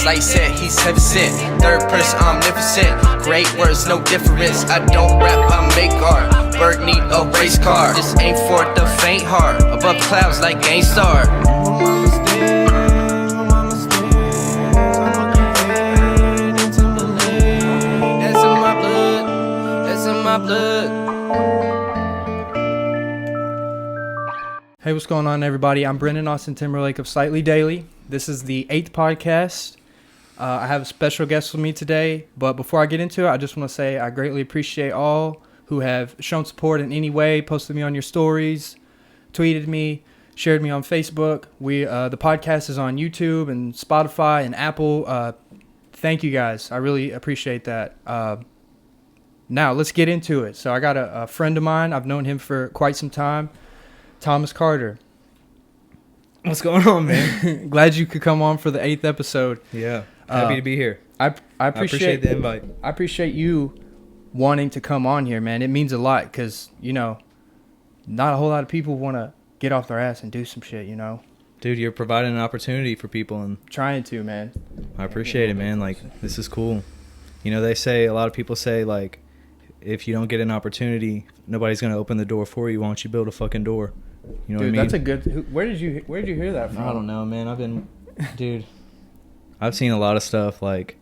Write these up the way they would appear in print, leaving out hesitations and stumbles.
Slight said he's heaven sent. Third person omnipotent. Great words, no difference. I don't rap, I make art. Bird need a race car. This ain't for the faint heart. Above clouds like Game Star. That's in my blood. That's in my blood. Hey, what's going on, everybody? I'm Brendan Austin Timberlake of Slightlee Daily. This is the 8th podcast. I have a special guest with me today, but before I get into it, I just want to say I greatly appreciate all who have shown support in any way, posted me on your stories, tweeted me, shared me on Facebook. The podcast is on YouTube and Spotify and Apple. Thank you guys. I really appreciate that. Now, let's get into it. So I got a friend of mine. I've known him for quite some time. Thomas Carter. What's going on, man? Glad you could come on for the 8th episode. Yeah, happy to be here. I appreciate the invite. I appreciate you wanting to come on here, man. It means a lot because, not a whole lot of people want to get off their ass and do some shit, Dude, you're providing an opportunity for people, and Trying to, man. I appreciate it, man. Like, this is cool. They say, a lot of people say, like, if you don't get an opportunity, nobody's going to open the door for you. Why don't you build a fucking door? You know Dude, what I mean? that's a good... Where did you hear that from? I don't know, man. I've seen a lot of stuff. Like,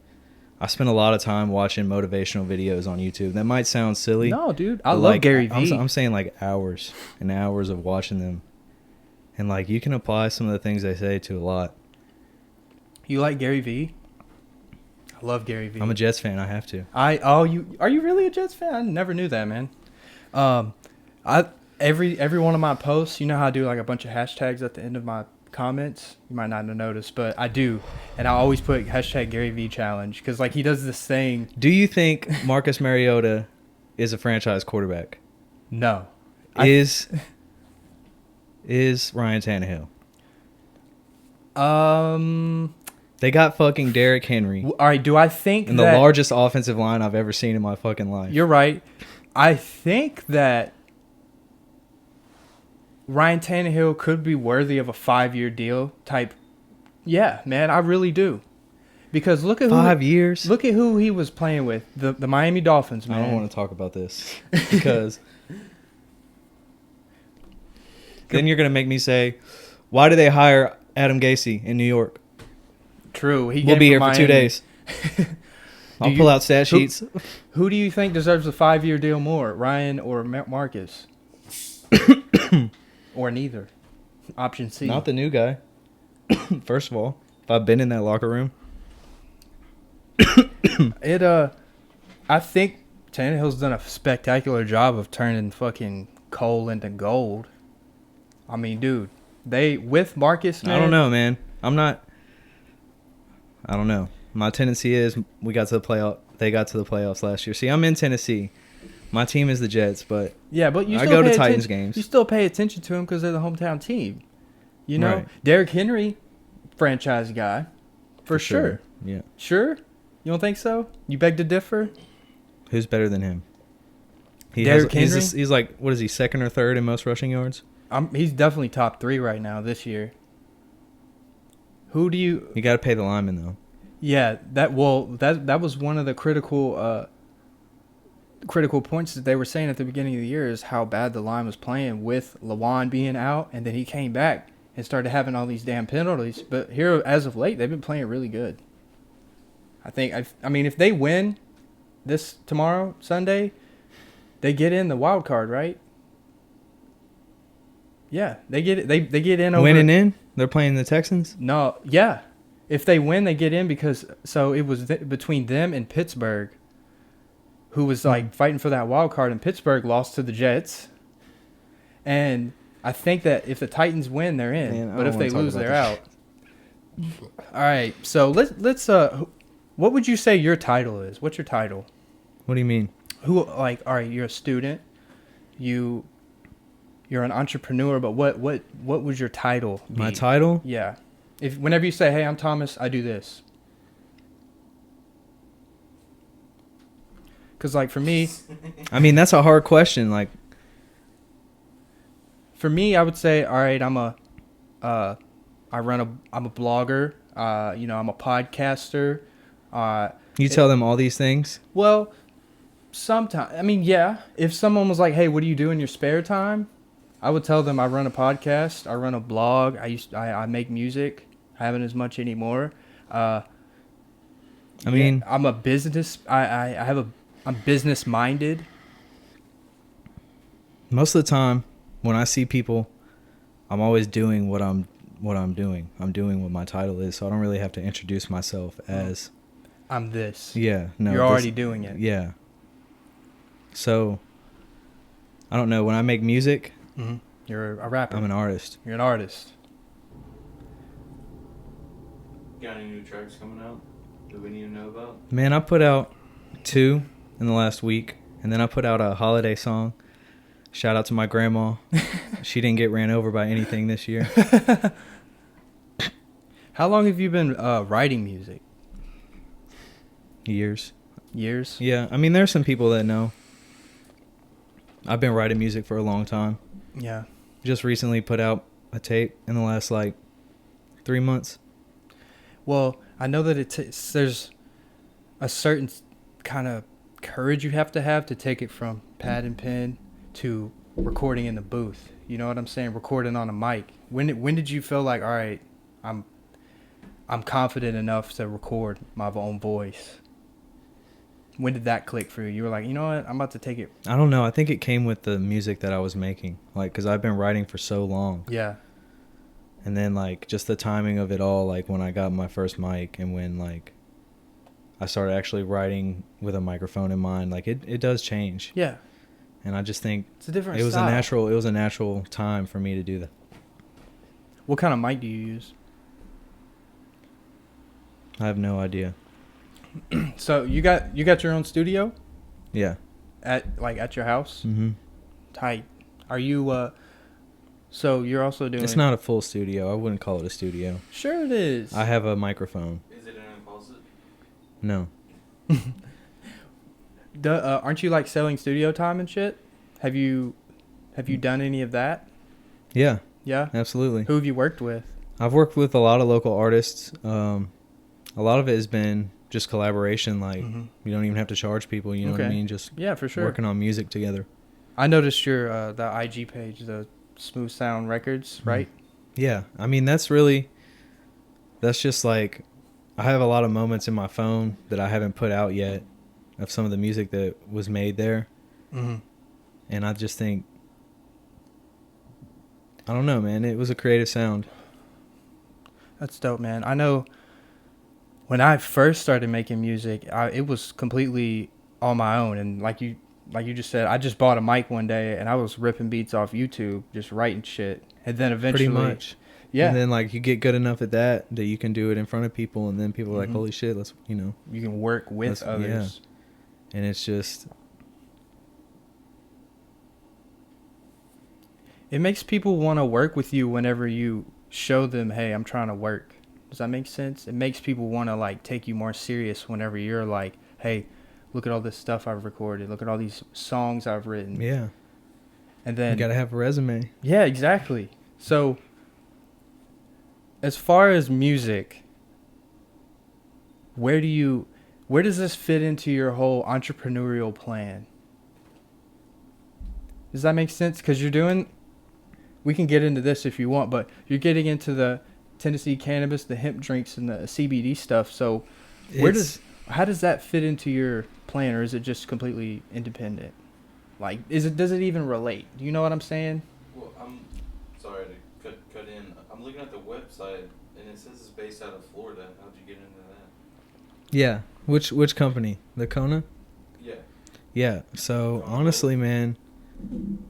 I spend a lot of time watching motivational videos on YouTube. That might sound silly. No, dude. I love Gary Vee. I'm saying, like, hours and hours of watching them. And, like, you can apply some of the things they say to a lot. You like Gary Vee? I love Gary Vee. I'm a Jets fan. I have to. Are you really a Jets fan? I never knew that, man. Every one of my posts, you know how I do like a bunch of hashtags at the end of my comments? You might not have noticed, but I do. And I always put hashtag Gary Vee challenge because like he does this thing. Do you think Marcus Mariota is a franchise quarterback? No. Is Ryan Tannehill? They got fucking Derrick Henry. All right, do I think and the largest offensive line I've ever seen in my fucking life. You're right. I think that Ryan Tannehill could be worthy of a 5-year deal type. Yeah, man, I really do. Because look at 5 years. Look at who he was playing with. The Miami Dolphins, man. I don't want to talk about this because then you're going to make me say, why did they hire Adam Gase in New York? True. We'll be here for 2 days. I'll pull out stat sheets. Who do you think deserves a 5-year deal more, Ryan or Marcus? Or neither. Option C. Not the new guy. First of all, if I've been in that locker room. I think Tannehill's done a spectacular job of turning fucking coal into gold. I mean, dude, with Marcus, man. I don't know, man. I don't know. My tendency is we got to the playoff. They got to the playoffs last year. See, I'm in Tennessee. My team is the Jets, but yeah, but you I still go to Titans games. You still pay attention to them because they're the hometown team. Right. Derrick Henry, franchise guy, for sure. Yeah. Sure? You don't think so? You beg to differ? Who's better than him? Derrick Henry? He's like, what is he, second or third in most rushing yards? He's definitely top 3 right now this year. Who do you... You got to pay the lineman, though. Yeah, that was one of the critical points that they were saying at the beginning of the year is how bad the line was playing with Lawan being out, and then he came back and started having all these damn penalties. But here, as of late, they've been playing really good. I mean, if they win this tomorrow, Sunday, they get in the wild card, right? Yeah, they get it. They get in over. Winning in? They're playing the Texans? No, yeah. If they win, they get in because it was between them and Pittsburgh, who was like fighting for that wild card, and Pittsburgh lost to the Jets. And I think that if the Titans win, they're in. Man, but if they lose, they're out. All right, so let's what would you say your title is? What's your title? What do you mean? All right, you're a student. You're an entrepreneur, but what would your title be? My title? Yeah. Whenever you say, "Hey, I'm Thomas, I do this." Cuz like for me, I mean, that's a hard question. Like for me, I would say, "All right, I'm a blogger I'm a podcaster. You tell them all these things? Well, sometimes. I mean, yeah. If someone was like, "Hey, what do you do in your spare time?" I would tell them I run a podcast. I run a blog. I make music. I haven't as much anymore. I'm a business. I'm business minded. Most of the time, when I see people, I'm always doing what I'm doing. I'm doing what my title is, so I don't really have to introduce myself as I'm this. Yeah, no. You're already doing it. Yeah. So, I don't know. When I make music, Mm-hmm. You're a rapper. I'm an artist. You're an artist. Got any new tracks coming out that we need to know about? Man, I put out 2 in the last week, and then I put out a holiday song. Shout out to my grandma. She didn't get ran over by anything this year. How long have you been writing music? Years. Years? Yeah, I mean, there's some people that know. I've been writing music for a long time. Yeah. Just recently put out a tape in the last, 3 months. Well, I know that there's a certain kind of courage you have to take it from pad and pen to recording in the booth. You know what I'm saying? Recording on a mic. When did you feel like, all right, I'm confident enough to record my own voice? When did that click for you? You were like, you know what? I'm about to take it. I don't know. I think it came with the music that I was making. Because I've been writing for so long. Yeah. And then, just the timing of it all, when I got my first mic and when, I started actually writing with a microphone in mind, it does change. Yeah. And I just think it's a different it was style. It was a natural time for me to do that. What kind of mic do you use? I have no idea. So you got your own studio Yeah. at your house? Mm-hmm. Tight. Are you so you're also doing It's not a full studio. I wouldn't call it a studio. Sure it is. I have a microphone. Is it in a closet? No. Aren't you selling studio time and shit? Have you done any of that? Yeah. Yeah. Absolutely. Who have you worked with? I've worked with a lot of local artists. A lot of it has been just collaboration. Mm-hmm. You don't even have to charge people. You know what I mean? Just yeah, for sure. working on music together. I noticed your the IG page, the Smooth Sound Records, right? Yeah. I mean, that's just I have a lot of moments in my phone that I haven't put out yet of some of the music that was made there. Mm-hmm. And I just think, I don't know, man. It was a creative sound. That's dope, man. I know when I first started making music, it was completely on my own. And like you just said, I just bought a mic one day and I was ripping beats off YouTube, just writing shit. And then eventually, pretty much. Yeah. And then you get good enough at that you can do it in front of people, and then people are like, Mhm. holy shit, let's, you can work with others. Yeah. And it's just, it makes people want to work with you whenever you show them, hey, I'm trying to work. Does that make sense? It makes people want to take you more serious whenever you're like, hey, look at all this stuff I've recorded. Look at all these songs I've written. yeah. And then You gotta have a resume. yeah, exactly. So as far as music, where does this fit into your whole entrepreneurial plan? Does that make sense? Because we can get into this if you want, but you're getting into the Tennessee cannabis, the hemp drinks, and the CBD stuff. So how does that fit into your plan, or is it just completely independent? Does it even relate? Do you know what I'm saying? Well, I'm sorry to cut in. I'm looking at the website and it says it's based out of Florida. How'd you get into that? Yeah. Which company? The Kona? Yeah. Yeah. So honestly, man,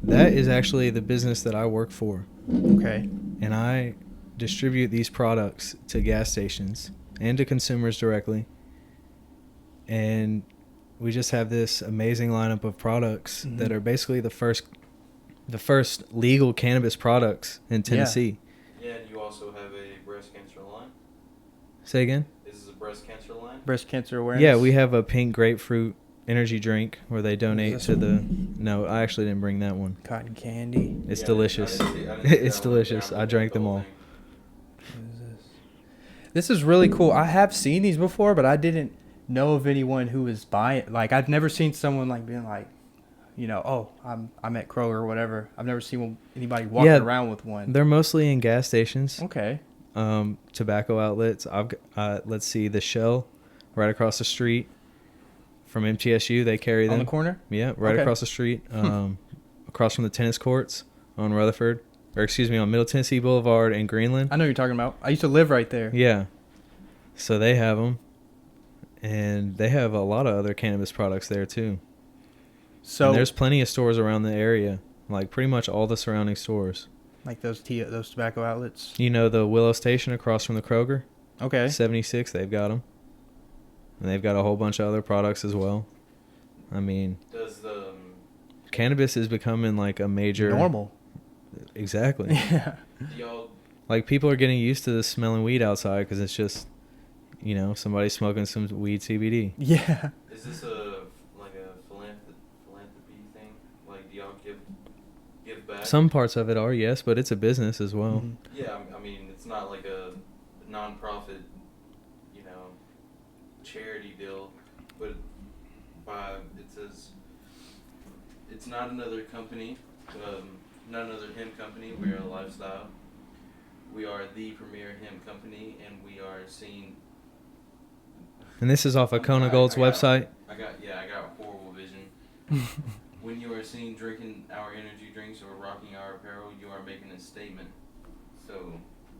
that is actually the business that I work for. Okay. And I distribute these products to gas stations and to consumers directly. And we just have this amazing lineup of products Mhm. that are basically the first legal cannabis products in Tennessee. Yeah, and you also have a breast cancer line. Say again? Is this a breast cancer line? Breast cancer awareness. Yeah, we have a pink grapefruit energy drink where they donate Is to this No, I actually didn't bring that one. cotton candy. It's Yeah, delicious. I didn't see It's that one. delicious. Yeah, I drank the them whole all. thing. What is this? This is really cool. I have seen these before, but I didn't know of anyone who was buying. Like, I've never seen someone like being like, you know, oh, I'm at Kroger or whatever. I've never seen anybody walking around with one. They're mostly in gas stations. Okay. Tobacco outlets. Let's see, the Shell right across the street from MTSU. They carry them On the corner? Yeah, right Okay. across the street, across from the tennis courts on Rutherford, or excuse me, on Middle Tennessee Boulevard in Greenland. I know what you're talking about. I used to live right there. Yeah, so they have them, and they have a lot of other cannabis products there too. So And there's plenty of stores around the area, like pretty much all the surrounding stores. like those tobacco outlets. You know the Willow Station across from the Kroger, Okay. 76. They've got them, and they've got a whole bunch of other products as well. I mean, Does the cannabis is becoming like a major Normal. Exactly. Yeah. do y'all Like people are getting used to the smelling weed outside because it's just, you know, somebody smoking some weed CBD. Yeah. is this a like a philanthropy thing? Like, do y'all give back? Some parts of it are, yes, but it's a business as well. Mhm. Yeah, I mean, it's not like a non-profit, you know, charity deal, but it says it's not another company, not another hemp company. We are a lifestyle. We are the premier hemp company, and we are seen. And this is off of Kona Gold's website. I got horrible vision. When you are seen drinking our energy drinks or rocking our apparel, you are making a statement. So,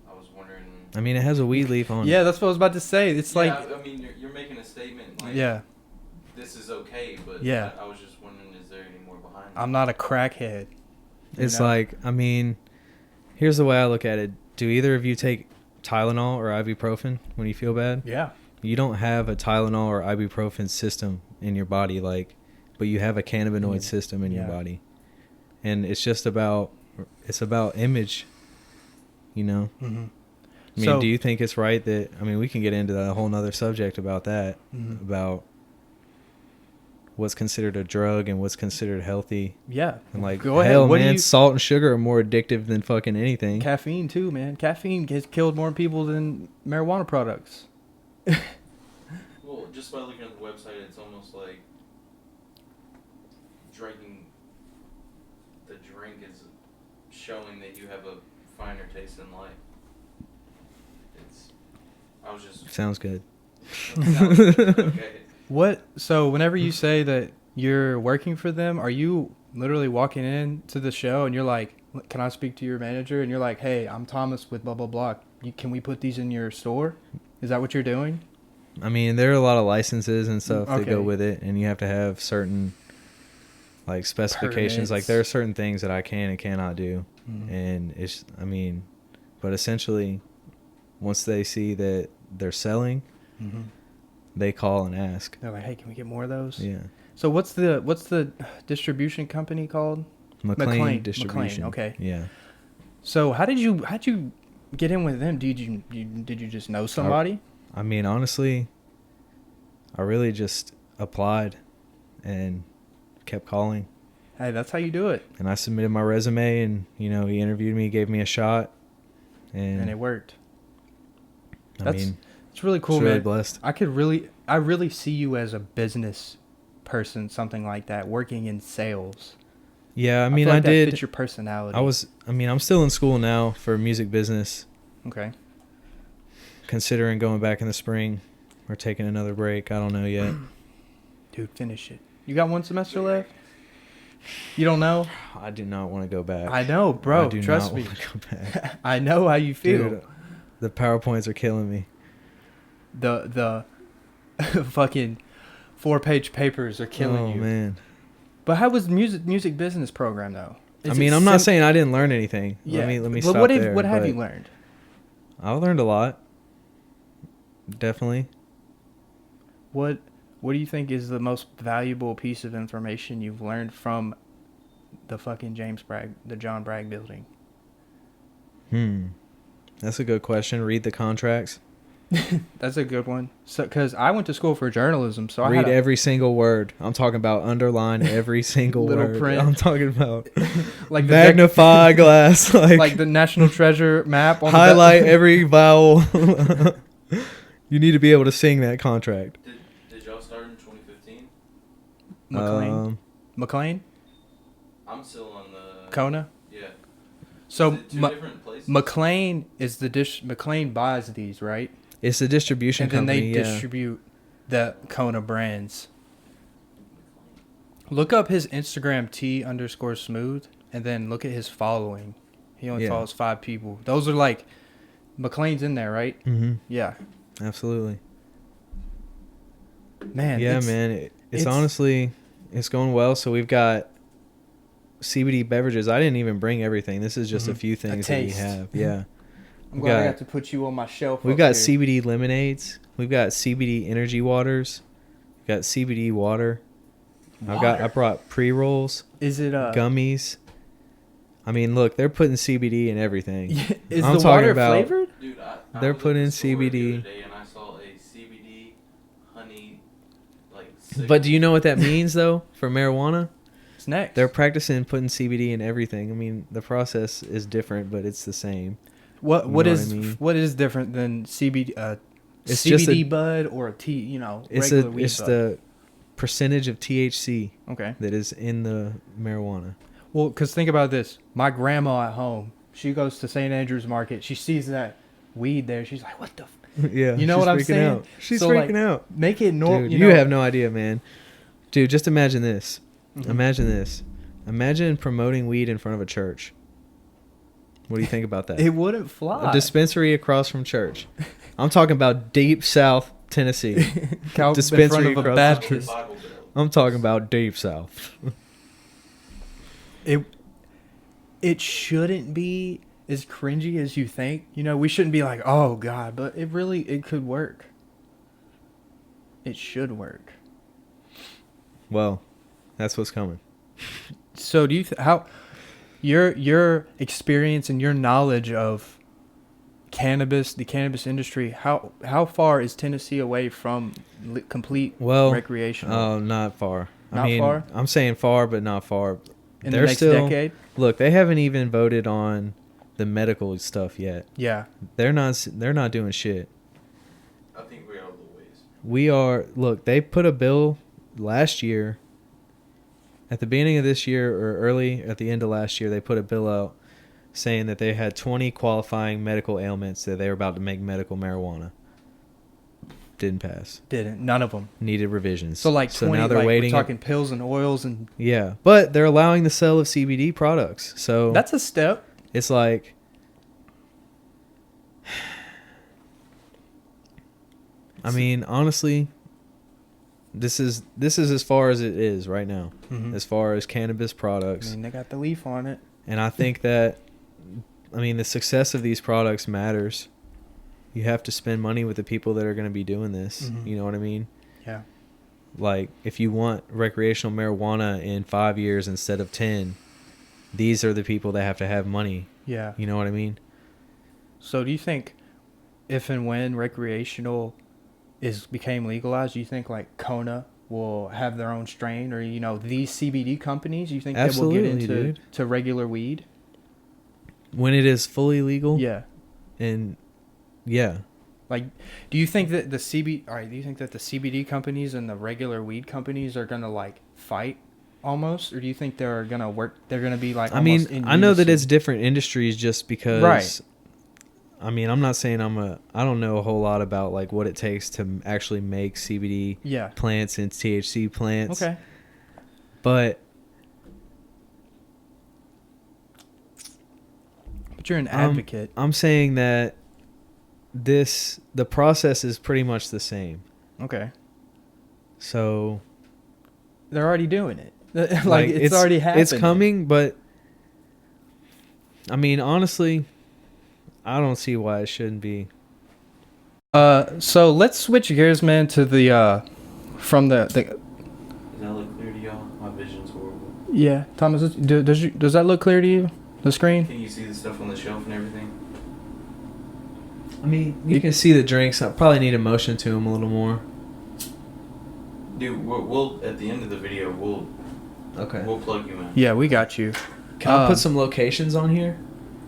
I was wondering. I mean, it has a weed leaf on it. Yeah, that's what I was about to say. It's Yeah, like, I mean, you're making a statement. Like, yeah, this is okay, but Yeah. I was just wondering, is there any more behind it? I'm not a crackhead. you It's know? like, I mean, here's the way I look at it. Do either of you take Tylenol or ibuprofen when you feel bad? Yeah. You don't have a Tylenol or ibuprofen system in your body, like, but you have a cannabinoid Mm. system in your Yeah. body. And it's just about, it's about image, you know? Mm-hmm. I mean, do you think it's right that, I mean, we can get into that whole nother subject about that, Mhm. about what's considered a drug and what's considered healthy. Yeah. And like, Go ahead. hell, What do man, you- salt and sugar are more addictive than fucking anything. Caffeine too, man. Caffeine has killed more people than marijuana products. Well, just by looking at the website, it's almost like drinking the drink is showing that you have a finer taste in life. I was just. Sounds good. Okay. What? So whenever you say that you're working for them, are you literally walking in to the show and you're like, "Can I speak to your manager?" And you're like, "Hey, I'm Thomas with blah blah blah. Can we put these in your store?" Is that what you're doing? I mean, there are a lot of licenses and stuff that go Okay. with it, and you have to have certain like specifications. Like Permits. there are certain things that I can and cannot do, Mhm. and it's. I mean, but essentially, once they see that they're selling, Mhm. they call and ask. They're like, "Hey, can we get more of those?" Yeah, So what's the distribution company called? McLean Distribution. okay. Yeah. So how'd you get in with them? Did you just know somebody? I mean, honestly, I really just applied and kept calling. Hey, that's how you do it, And I submitted my resume, and he interviewed me, gave me a shot, and it worked. I mean, It's really cool, it's really man. blessed. I really see you as a business person, something like that, working in sales. Yeah, I mean, feel like I that did. fits your personality. I'm still in school now for music business, okay. considering going back in the spring or taking another break. I don't know yet. Dude, finish it. You got one semester left? You don't know? I do not want to go back. I know, bro. I do Trust not me. want to go back. I know how you feel. Dude, the PowerPoints are killing me. The fucking 4-page papers are killing you. Oh, man. But how was music business program though? I mean, I'm not saying I didn't learn anything. Yeah. Let me But stop what there. what have but you learned? I learned a lot. Definitely. What do you think is the most valuable piece of information you've learned from the fucking John Bragg building? That's a good question. Read the contracts. That's a good one. So, because I went to school for journalism, so I Read had every single word. I'm talking about underline every single Little word. print. I'm talking about like the magnify glass. like the National Treasure map. On highlight every vowel. You need to be able to sing that contract. Did y'all start in 2015? McLean? I'm still on the Kona? Yeah. So Is it two different places? McLean is McLean buys these, right? It's the distribution And then company. they distribute the Kona brands. Look up his Instagram T_smooth and then look at his following. He only follows 5 people. Those are like McLean's in there, right? Mm-hmm. Yeah. Absolutely. Man. Yeah, man. It's honestly, it's going well. So we've got CBD beverages. I didn't even bring everything. This is just a few things that we taste. have. Yeah. I'm glad I got to put you on my shelf. We've up got here. CBD lemonades. We've got CBD energy waters. We've got CBD water. I brought pre-rolls. Is it gummies? I mean, look, they're putting CBD in everything. Is I'm the talking water about- flavored? Dude, They're was at putting the store the CBD. other day and I saw a CBD honey But do you know what that means though for marijuana? It's next. They're practicing putting CBD in everything. I mean, the process is different, but it's the same. What You know what I is mean? what is different than CBD It's just CBD bud or a tea, regular weed it's bud? the percentage of THC Okay. that is in the marijuana. Well, because think about this. My grandma at home, she goes to St. Andrew's Market. She sees that weed there. She's like, what the Yeah, You know she's what I'm freaking saying? out. She's So, freaking like, out. make it normal. Dude, you have no idea, man. Dude, just imagine this. Mm-hmm. Imagine this. Imagine promoting weed in front of a church. What do you think about that? It wouldn't fly. A dispensary across from church. I'm talking about deep South Tennessee. in dispensary front of a across the Baptist. Bible Belt. I'm talking about deep South. It shouldn't be as cringy as you think. We shouldn't be like, oh God, but it could work. It should work. Well, that's what's coming. So do you how your experience and your knowledge of the cannabis industry, how far is Tennessee away from complete recreational? Oh, not far. Not far? I'm saying far, but not far. in the next decade? Look, they haven't even voted on the medical stuff yet. Yeah. They're not doing shit. I think we're out of the ways. We are. Look, they put a bill last year. At the beginning of this year or early at the end of last year, they put a bill out saying that they had 20 qualifying medical ailments that they were about to make medical marijuana. Didn't pass. None of them. Needed revisions. So 20, now they're like, waiting. we're talking pills and oils and... Yeah, but they're allowing the sale of CBD products. So That's a step. it's like... I mean, honestly, this is as far as it is right now, as far as cannabis products. They got the leaf on it. And I think that, the success of these products matters. You have to spend money with the people that are going to be doing this. You know what I mean? Yeah. Like, if you want recreational marijuana in 5 years instead of 10, these are the people that have to have money. Yeah. You know what I mean? So do you think if and when recreational became legalized, do you think like Kona will have their own strain, or these CBD companies, you think Absolutely, they will get into dude. to regular weed? When it is fully legal? Yeah. And yeah. Like, do you think that the CBD companies and the regular weed companies are gonna like fight almost, or do you think they're gonna work? They're gonna be like. I mean, in I know that unison? it's different industries just because. Right. I mean, I'm not saying I don't know a whole lot about like what it takes to actually make CBD plants and THC plants. Okay. But you're an advocate. I'm saying that the process is pretty much the same. Okay. So they're already doing it. like it's already happening. It's coming, but I mean, honestly, I don't see why it shouldn't be. So let's switch gears, man, to the from the. Does that look clear to y'all? My vision's horrible. Yeah, Thomas, does that look clear to you? The screen? Can you see the stuff on the shelf and everything? I mean, you can see the drinks. I probably need to motion to them a little more. Dude, we'll at the end of the video we'll plug you in. Yeah, we got you. Can I put some locations on here?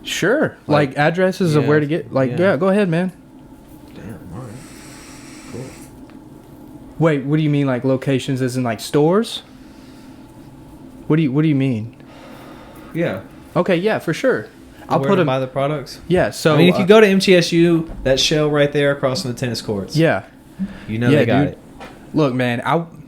Sure. Like addresses of where to get. Like, yeah, go ahead, man. Damn, all right. Wait, what do you mean like locations as in like stores? What do you mean? Yeah. Okay, yeah, for sure. I'll Where put to them. buy the products. Yeah, so I mean, if you go to MTSU, that shell right there across from the tennis courts. yeah. You know Yeah, they got dude. it. Look, man,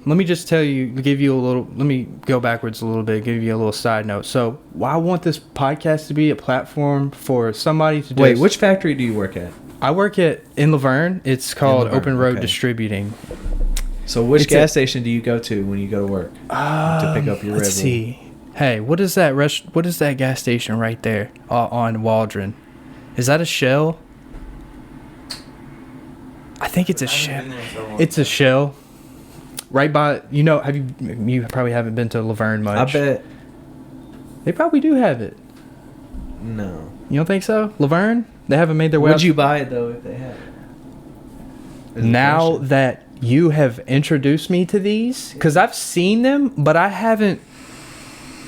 let me just tell you, give you a little, let me go backwards a little bit, give you a little side note. So, why I want this podcast to be a platform for somebody to just... Wait, which factory do you work at? I work in Laverne. It's called Laverne, Open Road okay. Distributing. So which It's gas station do you go to when you go to work to pick up your Red Bull? Let's see. Hey, what is that what is that gas station right there on Waldron? Is that a Shell? I think it's a I haven't Shell. been there in so long. It's a Shell. Right by, you probably haven't been to Laverne I much. bet They probably do have it. no. You don't think so? Laverne? They haven't made their way Would out- you buy it though if they had it? Is the Now question. that you have introduced me to these, because I've seen them, but I haven't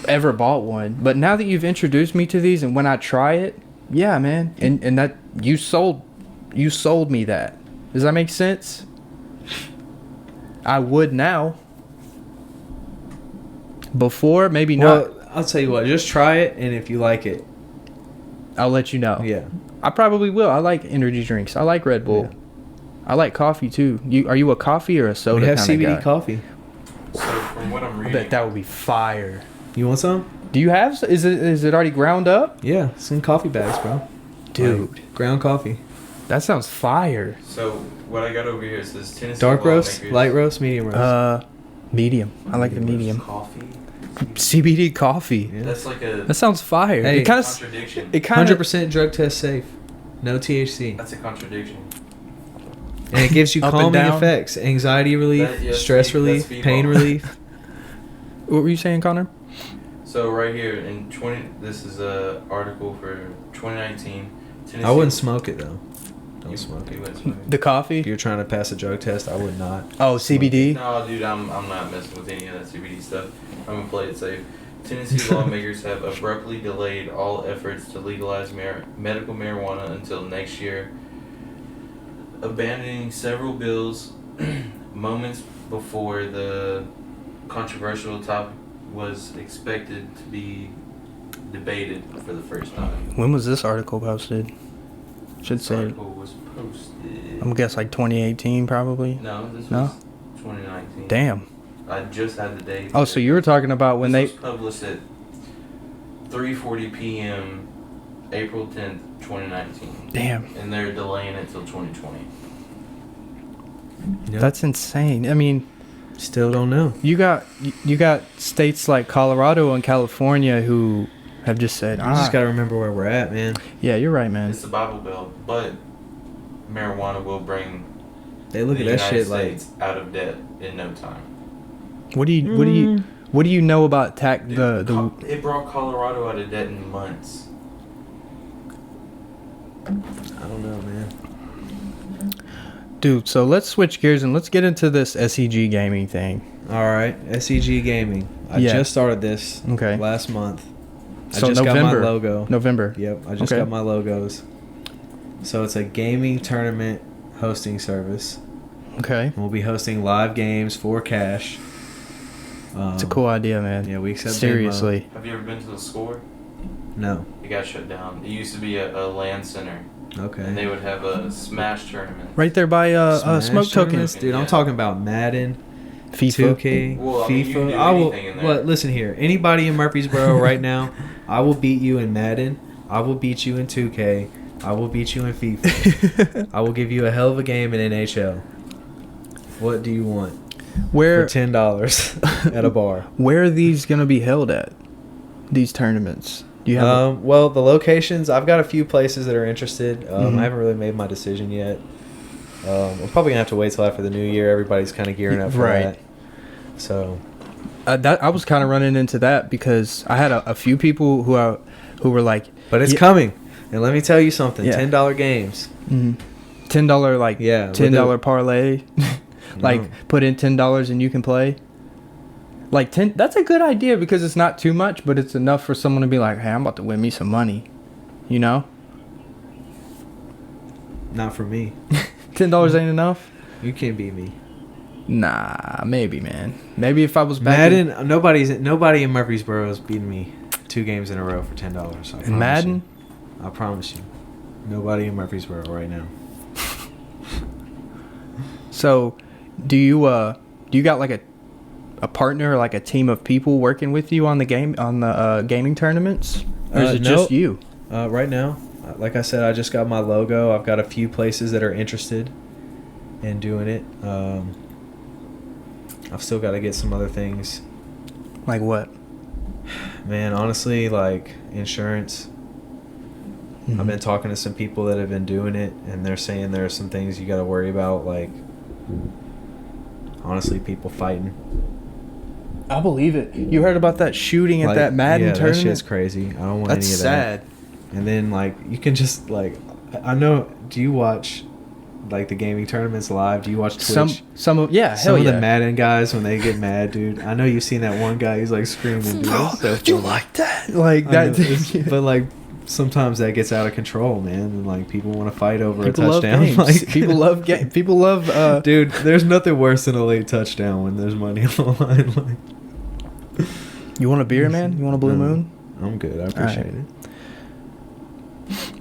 ever bought one. But now that you've introduced me to these, and when I try it, yeah, man, and that you sold me that. Does that make sense? I would now. Before, maybe not. Well, I'll tell you what. Just try it, and if you like it, I'll let you know. yeah. I probably will. I like energy drinks. I like Red Bull. Yeah. I like coffee too. Are you a coffee or a soda We have kind of CBD guy? coffee. So from what I'm I reading, bet that would be fire. You want some? Do you have? Is it already ground up? Yeah, some coffee bags, bro. Dude, Like, ground coffee. that sounds fire. so what I got over here says Tennessee Dark roast, lawmakers- light roast, medium roast. Medium. I like the medium. coffee. CBD coffee. Yeah. That's like a That sounds fire. Hey. It kind of. contradiction. It kind of. 100% drug test safe. No THC. That's a contradiction. And it gives you Up and calming down. effects, anxiety relief, That- yeah, stress speed- relief, that's speed pain ball. relief. What were you saying, Connor? So right here in 20, this is a article for 2019. Tennessee, I wouldn't smoke it though. Don't You- smoke you it. wouldn't smoke it. The coffee. If you're trying to pass a drug test, I would not. Oh, CBD. No, dude, I'm not messing with any of that CBD stuff. I'm gonna play it safe. Tennessee lawmakers have abruptly delayed all efforts to legalize medical marijuana until next year, abandoning several bills moments before the controversial topic was expected to be debated for the first time. When was this article posted? Should This say. article was posted. I'm gonna guess like 2018 probably. No, this No? was 2019. Damn. I just had the date. Oh, so you were talking about when This they. was published at 3:40 p.m. April 10th, 2019, Damn. and they're delaying it till 2020. Yep. That's insane. I mean, Still don't know. you got states like Colorado and California who have just said, You just ah, gotta remember where we're at, man. yeah, you're right, man. It's the Bible Belt, but marijuana will bring They look the at that United shit like. States out of debt in no time. What do you know about the It brought Colorado out of debt in months. I don't know, man. dude? So let's switch gears and let's get into this SEG gaming thing. All right, SEG Gaming. I Yeah. just started this Okay. last month. I So just got November. my logo. November. Yep, I just Okay. got my logos. So it's a gaming tournament hosting service. Okay. We'll be hosting live games for cash. It's a cool idea, man. Yeah, we accept Venmo. Seriously. Have you ever been to the Score? No. It got shut down. It used to be a LAN center, Okay. and they would have a Smash tournament. Right there by Smash Smoke tournaments? Tokens. Dude, I'm Yeah. talking about Madden, FIFA. 2K, Well, I mean, you FIFA. can do I will. anything in there. What? Listen here. Anybody in Murfreesboro right now, I will beat you in Madden. I will beat you in 2K. I will beat you in FIFA. I will give you a hell of a game in NHL. What do you want Where for $10 at a bar? where are these gonna be held at? These tournaments. Do you have? Well, the locations. I've got a few places that are interested. Mhm. I haven't really made my decision yet. I'm probably gonna have to wait till after the new year. Everybody's kind of gearing up for Right. that. So That I was kind of running into that because I had a few people who were like, but it's Yeah. coming. And let me tell you something. Yeah. $10 games. $10 like Yeah, with $10 parlay, like No. put in $10 and you can play. Like 10. That's a good idea because it's not too much, but it's enough for someone to be like, hey, I'm about to win me some money. You know, Not for me. $10 ain't enough. You can't beat me. Nah, maybe, man. Maybe if I was back Madden, nobody in Murfreesboro has beaten me 2 games in a row for $10. in Madden. I promise you. Nobody in Murfreesboro right now. So, do you got like a partner, like a team of people working with you on the gaming tournaments, or is it just you? Right now, like I said, I just got my logo. I've got a few places that are interested in doing it. I've still got to get some other things. Like what? Man, honestly, like insurance. Mhm. I've been talking to some people that have been doing it, and they're saying there are some things you got to worry about, like honestly, people fighting. I believe it. You heard about that shooting at that Madden tournament? That shit's crazy. I don't want That's any of sad. that. And then like you can just like, I know. Do you watch like the gaming tournaments live? Do you watch Twitch? Some of the Madden guys when they get mad, dude. I know you've seen that one guy. He's like screaming, dude. It's so you funny. like that? Like I that? know, but like sometimes that gets out of control, man. And like people want to fight over People a love touchdown. games. Like People love game. People love. Dude, there's nothing worse than a late touchdown when there's money on the line. Like, You want a beer, man? You want a Blue Moon? I'm good. I appreciate it.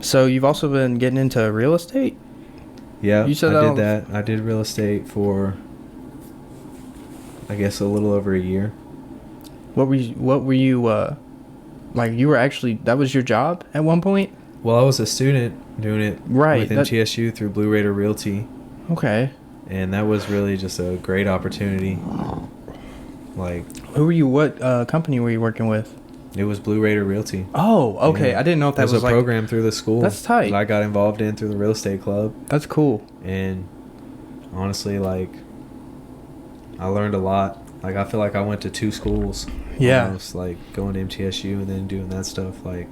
So you've also been getting into real estate? Yeah, You said I that did that. I did real estate for, I guess, a little over a year. What were you like you were actually, that was your job at one point? Well, I was a student doing it Right, with MTSU through Blue Raider Realty, Okay. and that was really just a great opportunity. Like, What company were you working with? it was Blue Raider Realty. Oh, okay. Yeah. I didn't know if that It was was a like program through the school. That's tight. That I got involved in through the real estate club, That's cool. and honestly, like, I learned a lot. Like, I feel like I went to 2 schools. Yeah. Almost, like going to MTSU and then doing that stuff. Like,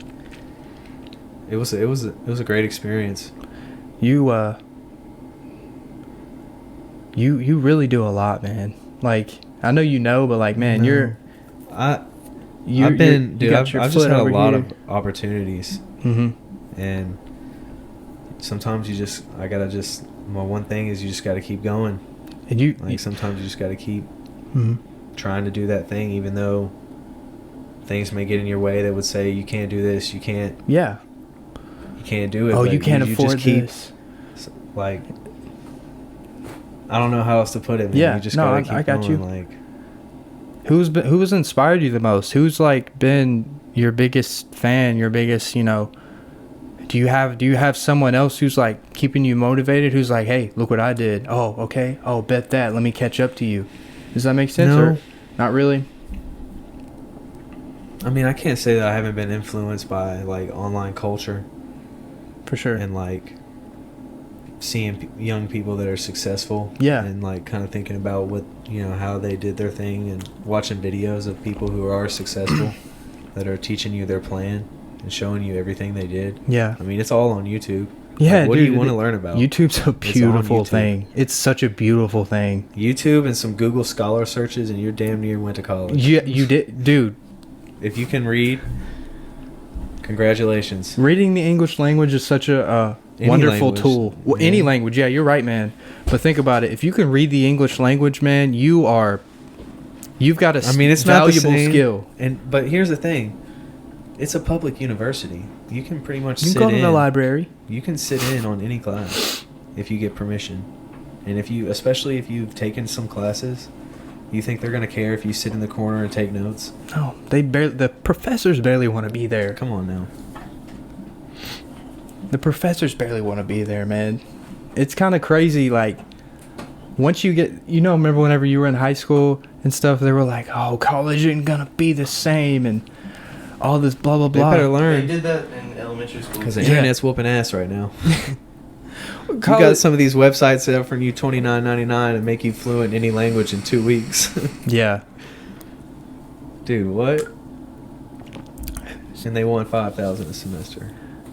it was a great experience. You you really do a lot, man. Like, I know you know, but like, man, No. I've just had a lot of opportunities, Mm-hmm. and sometimes my one thing is you just got to keep going. And you Like, sometimes you just got to keep Mhm. trying to do that thing, even though things may get in your way that would say you can't do this, you can't Yeah. do it. Oh, but you can't just afford keep, this. like, I don't know how else to put it, man. Yeah, You just no, gotta keep I got going. you. Like, Who has inspired you the most? Who's like been your biggest fan, your biggest, do you have someone else who's like keeping you motivated, who's like, "Hey, look what I did. Oh, okay. Oh, bet that. Let me catch up to you." Does that make sense? No. Or not really? I mean, I can't say that I haven't been influenced by like online culture For sure. and like seeing young people that are successful. Yeah. And like kind of thinking about what, how they did their thing, and watching videos of people who are successful that are teaching you their plan and showing you everything they did. Yeah. I mean, it's all on YouTube. Yeah, Like, what dude, do you want to learn about? YouTube's a on beautiful YouTube. thing. It's such a beautiful thing. YouTube and some Google Scholar searches, and you're damn near went to college. Yeah, you did, dude. If you can read, congratulations. Reading the English language is such a Any wonderful language. tool. Well, any Yeah. language, yeah, you're right, man. But think about it. If you can read the English language, man, you've got a It's not the valuable same. skill. But here's the thing. It's a public university. You can pretty much You sit can go to in. the library. You can sit in on any class if you get permission. And especially if you've taken some classes, you think they're going to care if you sit in the corner and take notes? No, the professors barely want to be there. Come on now. The professors barely want to be there, man. It's kind of crazy. Like, once you get, remember whenever you were in high school and stuff, they were like, "Oh, college ain't gonna be the same," and all this blah blah They blah. better They learn. did that in elementary school. Because the Yeah. internet's whooping ass right now. You College- got some of these websites that offering you $29.99 and make you fluent in any language in 2 weeks. Yeah. Dude, what? And they want $5,000 a semester.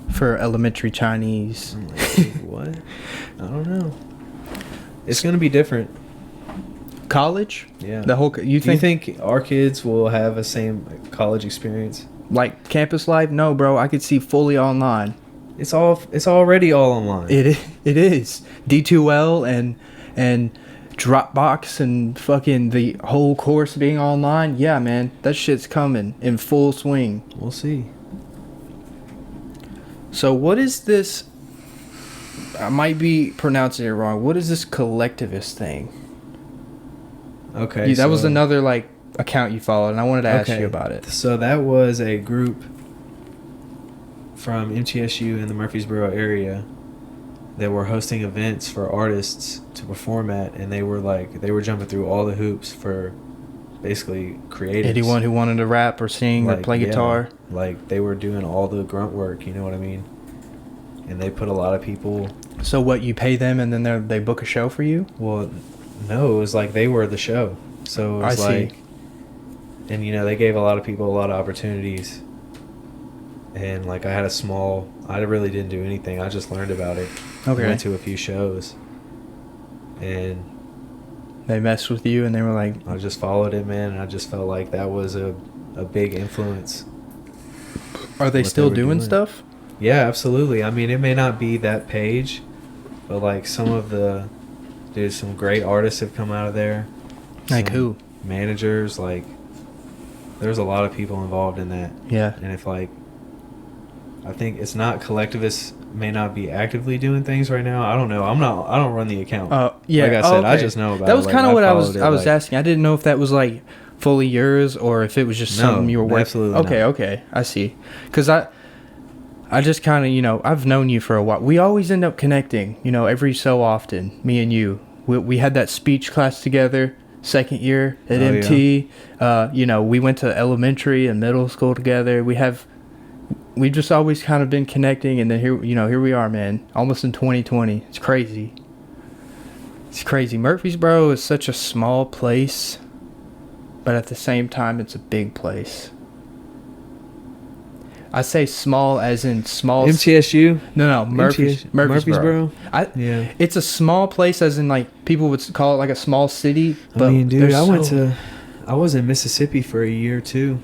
For elementary Chinese. I'm like, dude, what? I don't know. It's gonna be different. College? Yeah. The whole Do you think our kids will have the same college experience? like campus life? No, bro. I could see fully online. It's already all online. It is D2L and Dropbox and fucking the whole course being online, yeah, man, that shit's coming in full swing. We'll see. So what is this? I might be pronouncing it wrong. What is this collectivist thing? Okay. That was another like account you followed, and I wanted to ask you about it. So that was a group from MTSU in the Murfreesboro area that were hosting events for artists to perform at, and they were jumping through all the hoops for basically creatives. Anyone who wanted to rap or sing or play guitar. Like they were doing all the grunt work, you know what I mean? And they put a lot of people. So what, you pay them and then they book a show for you? Well, no, it was like they were the show. So it was like, and you know, they gave a lot of people a lot of opportunities. And like I really didn't do anything. I just learned about it. Okay. Went to a few shows. And they messed with you and they were like... I just followed it, man. And I just felt like that was a big influence. Are they still doing stuff? Yeah, absolutely. I mean, it may not be that page, but like some great artists have come out of there. Like who? Managers, like there's a lot of people involved in that. Yeah. And if like, I think it's not collectivists may not be actively doing things right now. I don't know. I don't run the account. Yeah. Like I said, okay. I just know about it. That was kind of what I was like, asking. I didn't know if that was like fully yours or if it was just something you were working. Absolutely. Okay. I see. Because I just kind of, you know, I've known you for a while. We always end up connecting, you know, every so often, me and you. We had that speech class together, second year at MT. Yeah. You know, we went to elementary and middle school together. We've just always kind of been connecting, and then here we are, man, almost in 2020. It's crazy. It's crazy. Murfreesboro is such a small place, but at the same time, it's a big place. I say small as in small. MTSU? No, Murfreesboro. Yeah. It's a small place as in like people would call it like a small city. But I mean, dude, I was in Mississippi for a year too,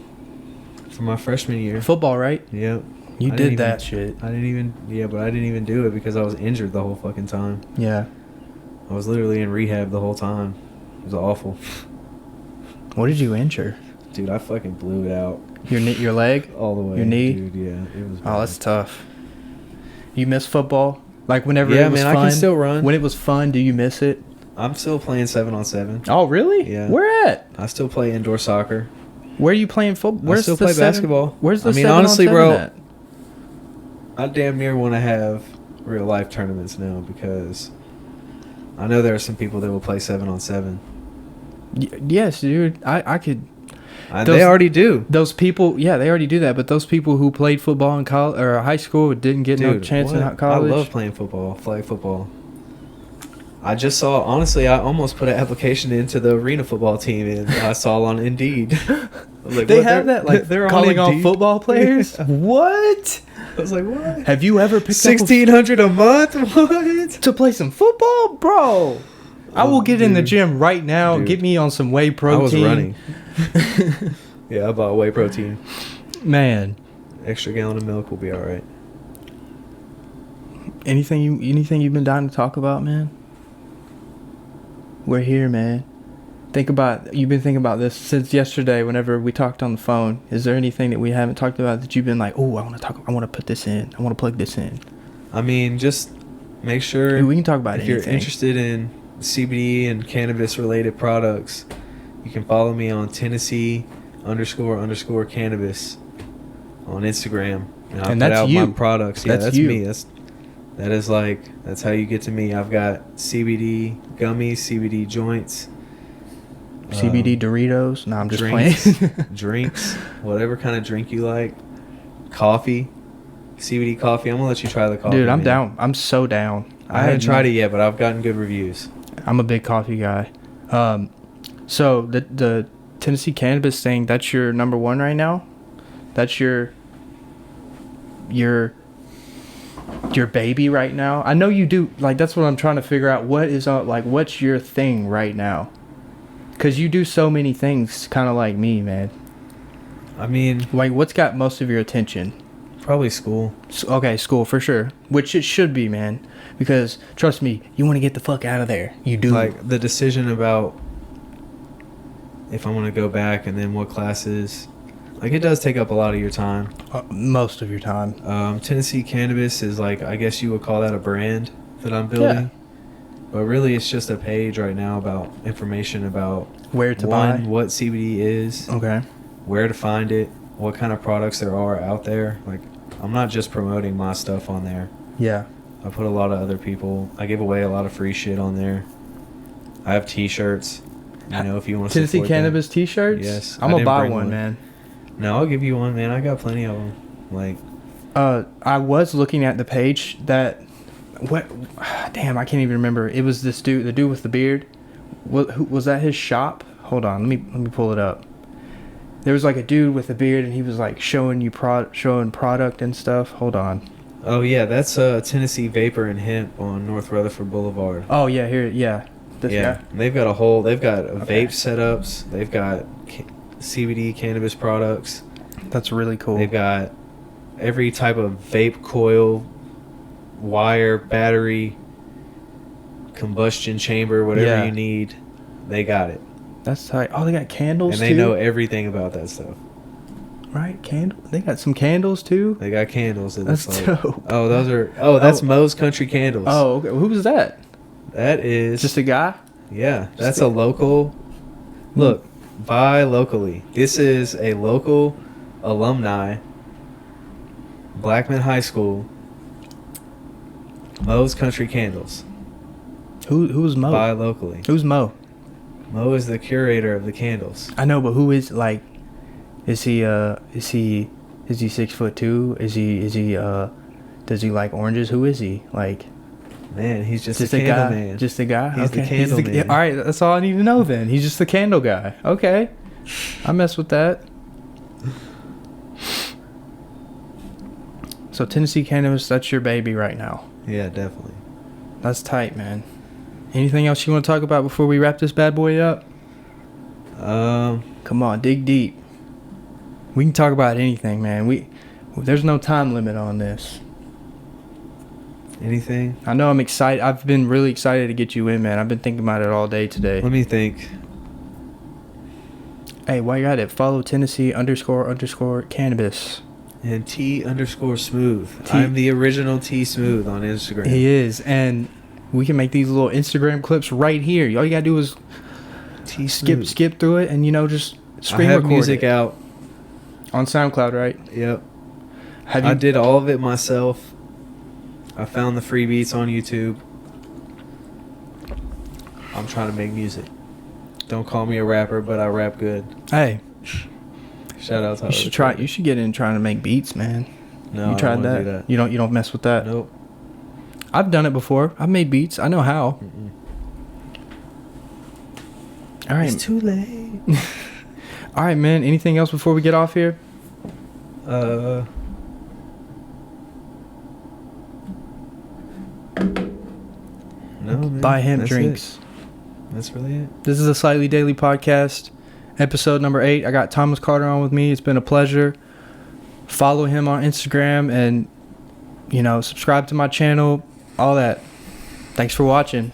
for my freshman year. Football, right? Yep. You did that shit. But I didn't even do it because I was injured the whole fucking time. Yeah. I was literally in rehab the whole time. It was awful. What did you injure? Dude, I fucking blew it out. Your leg? All the way. Your knee? Dude, yeah. It was bad. Oh, that's tough. You miss football? Like whenever it was fun? Yeah, man, I can still run. When it was fun, do you miss it? I'm still playing 7-on-7. Oh, really? Yeah. Where at? I still play indoor soccer. Where are you playing football? I still play basketball. Where's the 7-on-7 honestly, bro, at? I damn near want to have real life tournaments now because I know there are some people that will play 7-on-7. Yes, dude. I could... they already do. Those people, yeah, they already do that. But those people who played football in college or high school didn't get no chance in college. I love playing football, flag football. I just saw, honestly, I almost put an application into the arena football team, and I saw on Indeed. I was like, they have that, like, they're calling on all football players? What? I was like, what? Have you ever picked $1,600 a month? What? To play some football? Bro, I will get in the gym right now. Dude. Get me on some whey protein. I was running. Yeah, I bought whey protein. Man. Extra gallon of milk will be all right. Anything you've been dying to talk about, man? We're here, man. You've been thinking about this since yesterday whenever we talked on the phone. Is there anything that we haven't talked about that you've been like, oh, I want to put this in. I want to plug this in. I mean, just make sure. Dude, we can talk about if anything. You're interested in CBD and cannabis related products, you can follow me on Tennessee__cannabis on Instagram. And I'll put out my products. Yeah, that's me. That's how you get to me. I've got CBD gummies, CBD joints, CBD Doritos. No, I'm just playing. Drinks, whatever kind of drink you like. Coffee, CBD coffee. I'm gonna let you try the coffee. Dude, I'm down. I'm so down. I haven't tried it yet, but I've gotten good reviews. I'm a big coffee guy. So the Tennessee cannabis thing, that's your number one right now? That's your baby right now? I know you do, like, that's what I'm trying to figure out. What's your thing right now? Because you do so many things kind of like me, man. I mean, like, what's got most of your attention? Probably school. Okay, school for sure. Which it should be, man. Because trust me, you want to get the fuck out of there. You do. Like the decision about if I want to go back and then what classes. Like it does take up a lot of your time. Most of your time. Tennessee Cannabis is like, I guess you would call that a brand that I'm building. Yeah. But really it's just a page right now about information about Where to one, buy. what CBD is, Okay. where to find it, what kind of products there are out there. Like I'm not just promoting my stuff on there. Yeah. I put a lot of other people. I give away a lot of free shit on there. I have T-shirts. You know, if you want to Tennessee support Cannabis that. T-shirts. Yes, I'm I gonna didn't buy bring one, man. No, I'll give you one, man. I got plenty of them. Like, I was looking at the page that. What? Damn, I can't even remember. It was this dude, the dude with the beard. Who was that? His shop? Hold on, let me pull it up. There was like a dude with a beard, and he was like showing product and stuff. Hold on. oh yeah, that's Tennessee Vapor and Hemp on North Rutherford Boulevard. Oh yeah, here, yeah. This Yeah, guy. they've got vape setups. They've got CBD cannabis products. That's really cool. They've got every type of vape coil, wire, battery, combustion chamber, whatever Yeah. you need. They got it. That's tight. Oh, they got candles And too. they know everything about that stuff. Right, candle. They got some candles too. They got candles. It That's looks like. dope. Oh, those are. Oh, that's Moe's Country Candles. Oh, okay. Who was that? That is. Just a guy? Yeah, that's a local. Look, buy locally. This is a local alumni. Blackman High School. Moe's Country Candles. Who's Mo? Buy locally. Who's Mo? Mo is the curator of the candles. I know, but who is like? Is he 6'2"? Is he does he like oranges? Who is he? Like Man, he's just just a a candle guy? man. Just a guy? He's the okay. candle man. Yeah, all right, that's all I need to know then. He's just the candle guy. Okay. I mess with that. So Tennessee Cannabis, that's your baby right now. Yeah, definitely. That's tight, man. Anything else you want to talk about before we wrap this bad boy up? Come on, dig deep. We can talk about anything, man. There's no time limit on this. Anything? I know I'm excited. I've been really excited to get you in, man. I've been thinking about it all day today. Let me think. Hey, while you're at it, follow Tennessee _ cannabis. And T_smooth. T- I'm the original T Smooth on Instagram. He is, and we can make these little Instagram clips right here. All you gotta do is T Smooth. skip through it, and just I screen have record music it. out. On SoundCloud, right? Yep. Have you? I did all of it myself. I found the free beats on YouTube. I'm trying to make music. Don't call me a rapper, but I rap good. Hey, Shout out to you should try. You should get in trying to make beats, man. No, You I tried don't that? wanna do that. You don't mess with that. Nope. I've done it before. I've made beats. I know how. Mm-mm. All right. It's too late. All right, man. Anything else before we get off here? No, man. Buy hemp That's drinks. it. That's really it. This is a Slightly Daily podcast, episode number 8. I got Thomas Carter on with me. It's been a pleasure. Follow him on Instagram and, subscribe to my channel. All that. Thanks for watching.